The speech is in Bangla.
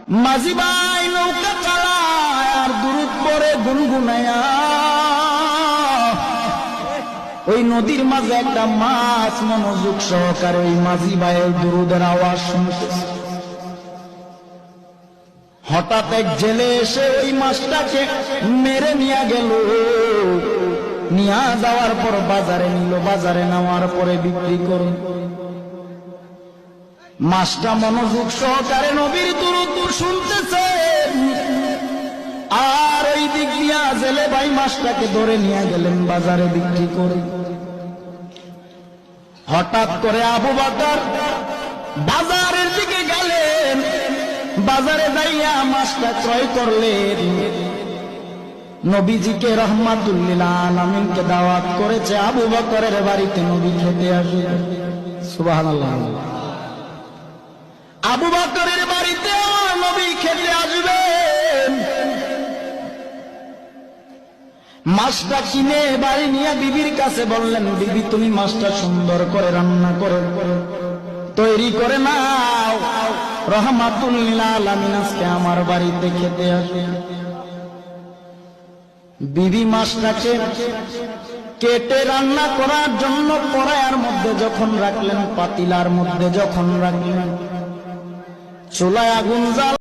মাঝি ভাই নৌকা চালায় আর দুরুদ পড়ে গুনগুনায়া। ওই নদীর মাঝে একটা মাছ মনোযোগ সহকারে ওই মাঝি ভাইয়ের দুরুদের আওয়াজ শুনতেছে। হঠাৎ এক জেলে এসে ওই মাছটাকে মেরে নিয়ে গেল। নিয়ে যাওয়ার পর বাজারে নিল, বাজারে নেওয়ার পরে বিক্রি করে। মাছটা মনোযোগ সহকারে নবীর দুরূদ শুনতেছে, আর ওই দিক দিয়া জেলে ভাই মাছটাকে ধরে নিয়ে গেলেন বাজারে বিক্রি করে। হঠাৎ করে আবু বকর বাজারের দিকে গেলেন, বাজারে যাইয়া মাছটা ক্রয় করলেন। নবীজিকে রাহমাতুল লিল আলামিনকে দাওয়াত করেছে আবু বকরের বাড়িতে নবী খেতে আসবে। সুবহানাল্লাহ। আবু বকরের বাড়িতে নবী খেতে আসবেন। মাছটা কিনে বাড়ি নিয়ে বিবির কাছে বললেন, বিবি তুমি মাছটা সুন্দর করে রান্না করে তৈরি করে নাও, রাহমাতুল লিল আলামিন আজকে আমার বাড়িতে খেতে আসবে। বিবি মাছটাকে কেটে রান্না করার জন্য কড়াইয়ের মধ্যে যখন রাখলেন, পাতিলার মধ্যে যখন রাখলেন, চুলায় আগুন জ্বাল